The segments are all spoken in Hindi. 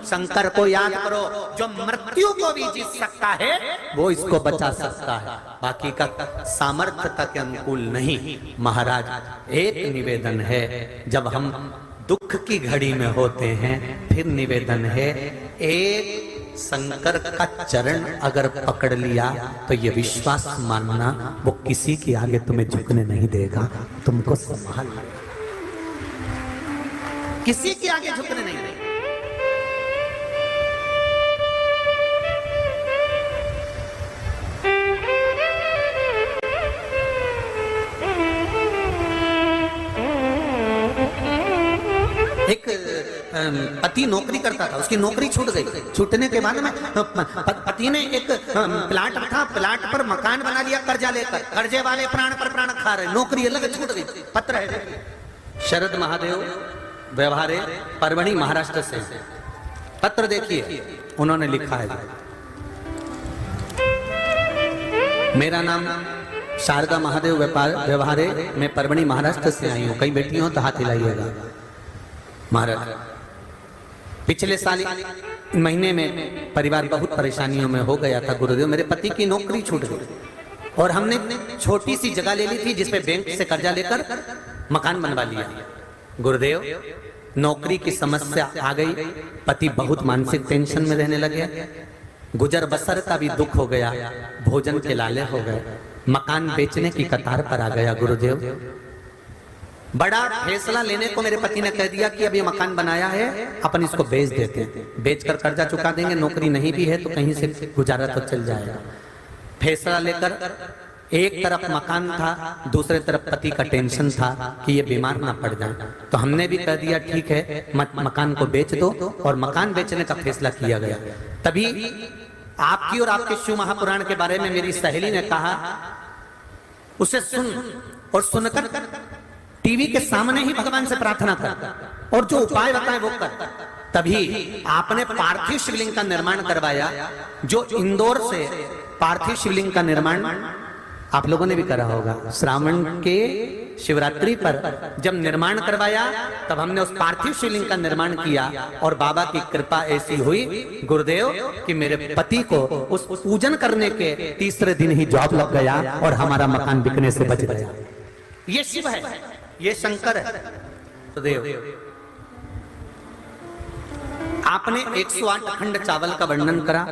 शंकर को याद करो, जो मृत्यु को भी जीत सकता है वो इसको बचा सकता है, बाकी का सामर्थ्यता के अनुकूल नहीं। महाराज एक निवेदन है, जब हम दुख की घड़ी में होते हैं फिर निवेदन है, एक शंकर का चरण अगर पकड़ लिया तो ये विश्वास मानना वो किसी के आगे तुम्हें झुकने नहीं देगा, तुमको संभाल किसी के आगे झुकने नहीं देगा। एक पति नौकरी करता था, उसकी नौकरी छूट गई। छूटने के बाद में पति ने एक प्लाट था, प्लाट पर मकान बना लिया कर्जा लेकर, कर्जे वाले प्राण पर प्राण खा रहे, नौकरी अलग छूट गई। पत्र है शरद महादेव व्यवहारे परभणी महाराष्ट्र से, पत्र देखिए उन्होंने लिखा है, मेरा नाम शारदा महादेव व्यवहारे, मैं परभणी महाराष्ट्र से आई हूँ। कई बेटी हो तो हाथ हिलाइएगा। महाराज पिछले साल महीने में परिवार बहुत परेशानियों में हो गया था गुरुदेव, मेरे पति की नौकरी छूट गई और हमने छोटी सी जगह ले ली थी जिसपे बैंक से कर्जा लेकर मकान बनवा लिया। गुरुदेव नौकरी की समस्या आ गई, पति बहुत मानसिक टेंशन में रहने लगे, गुजर बसर का भी दुख हो गया, भोजन के लाले हो गए, मकान बेचने की कतार पर आ गया। गुरुदेव बड़ा फैसला लेने को मेरे पति ने कह दिया कि अब ये मकान बनाया है अपन इसको बेच देते हैं, बेचकर कर्जा चुका देंगे, नौकरी नहीं भी है तो कहीं से गुजारा तो चल जाएगा। फैसला लेकर एक तरफ मकान था, दूसरे तरफ पति का टेंशन था कि ये बीमार ना पड़ जाए, तो हमने भी कह दिया ठीक है मकान को बेच दो, और मकान बेचने का फैसला किया गया। तभी आपकी और आपके शिव महापुराण के बारे में मेरी सहेली ने कहा, उसे सुन और सुनकर टीवी के सामने ही भगवान से प्रार्थना कर और जो उपाय बताए वो कर। तभी आपने पार्थिव शिवलिंग का निर्माण करवाया, जो इंदौर से पार्थिव शिवलिंग का निर्माण आप लोगों ने भी करा होगा। श्रावण के शिवरात्रि पर जब निर्माण करवाया तब हमने उस पार्थिव शिवलिंग का निर्माण किया और बाबा की कृपा ऐसी हुई गुरुदेव कि मेरे पति को उस पूजन करने के तीसरे दिन ही जॉब लग गया और हमारा मकान बिकने से बच गया। ये शिव है, ये शंकर है। गुरुदेव आपने 108 अखंड चावल का वर्णन करा,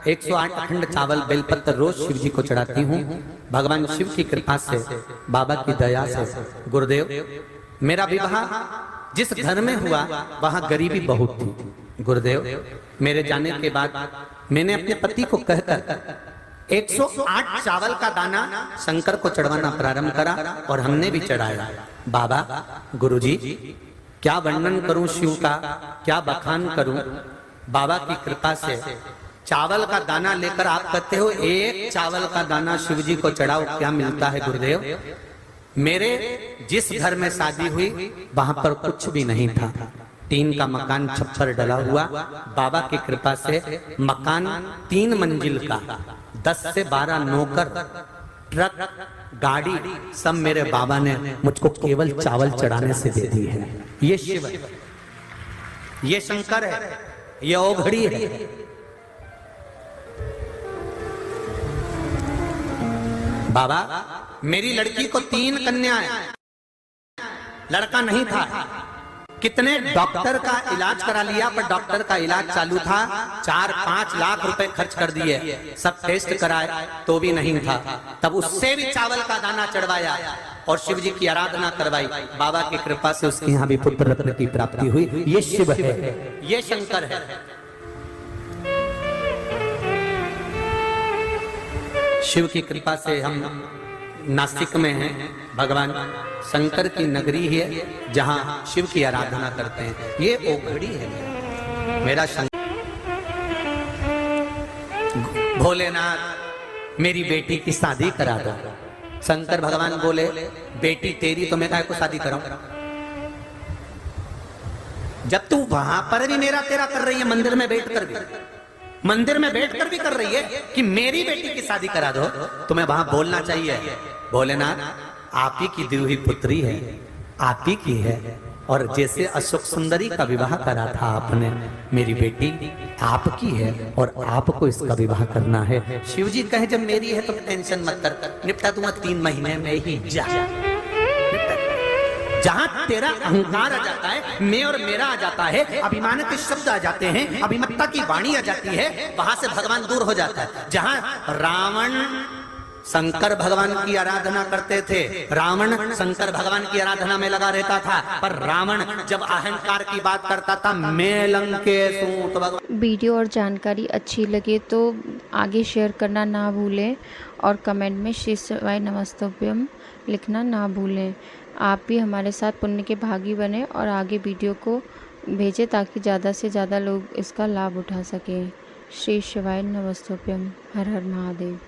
108 अखंड चावल बेलपत्र रोज शिव जी को चढ़ाती हूँ। भगवान शिव की कृपा से, बाबा की दया से गुरुदेव मेरा विवाह जिस घर में हुआ वहां गरीबी बहुत थी। गुरुदेव मेरे जाने के बाद मैंने अपने पति को कहकर 108 चावल का दाना शंकर को चढ़वाना प्रारंभ करा और हमने भी चढ़ाया। बाबा गुरुजी क्या वर्णन करूं शिव का, क्या बखान करूं। बाबा की कृपा से चावल का दाना लेकर आप कहते हो एक चावल का दाना शिव जी को चढ़ाओ, क्या मिलता है गुरुदेव। मेरे जिस घर में शादी हुई वहां पर कुछ भी नहीं था, टीन का मकान छप्पर डला हुआ। बाबा की कृपा से मकान 3 मंजिल का, 10 से 12 नौकर, ट्रक, गाड़ी सब मेरे बाबा ने मुझको केवल चावल चढ़ाने से दे दी है। ये शिव है, ये शंकर है, ये ओघड़ी है। बाबा मेरी लड़की को 3 कन्याएं, लड़का नहीं था। कितने डॉक्टर का इलाज करा लिया, पर डॉक्टर का इलाज चालू था, 4-5 लाख रुपए खर्च कर दिए, सब टेस्ट कराए तो भी नहीं था। तब उससे भी चावल का दाना चढ़वाया और शिव जी की आराधना करवाई। बाबा की कृपा से उसके यहाँ भी पुत्र रत्न की प्राप्ति हुई। ये शिव है, ये शंकर है। शिव की कृपा से हम नासिक में हैं, भगवान शंकर की नगरी है जहां शिव की आराधना करते हैं। ये ओघड़ी है मेरा शंकर। भोलेनाथ मेरी बेटी की शादी करा दो। शंकर भगवान बोले बेटी तेरी तो मैं काहे को शादी कराऊं, जब तू वहां पर भी मेरा तेरा कर रही है, मंदिर में बैठकर भी, मंदिर में बैठकर भी कर रही है कि मेरी बेटी की शादी करा दो, तुम्हें वहां बोलना चाहिए भोलेनाथ आप ही की दी हुई पुत्री है, आप ही की है, और जैसे अशोक सुंदरी का विवाह करा था आपने, मेरी बेटी आपकी है और आपको इसका विवाह करना है। शिवजी कहे जब मेरी है तो टेंशन मत कर, निपटा दूंगा 3 महीने में ही। जा जहां तेरा अहंकार आ जाता है, मैं और मेरा आ जाता है, अभिमान के शब्द आ जाते हैं, अभिमत्ता की वाणी आ जाती है, वहां से भगवान दूर हो जाता है। जहां रावण शंकर भगवान की आराधना करते थे, रावण शंकर भगवान की आराधना में लगा रहता था, पर रावण जब अहंकार की बात करता था, मैं लंकेश हूं, तो भगवान। वीडियो और जानकारी अच्छी लगे तो आगे शेयर करना ना भूलें और कमेंट में श्री शिवाय नमस्तुभ्यम लिखना ना भूलें। आप भी हमारे साथ पुण्य के भागी बने और आगे वीडियो को भेजें ताकि ज़्यादा से ज़्यादा लोग इसका लाभ उठा सकें। श्री शिवाय नमस्तुभ्यम। हर हर महादेव।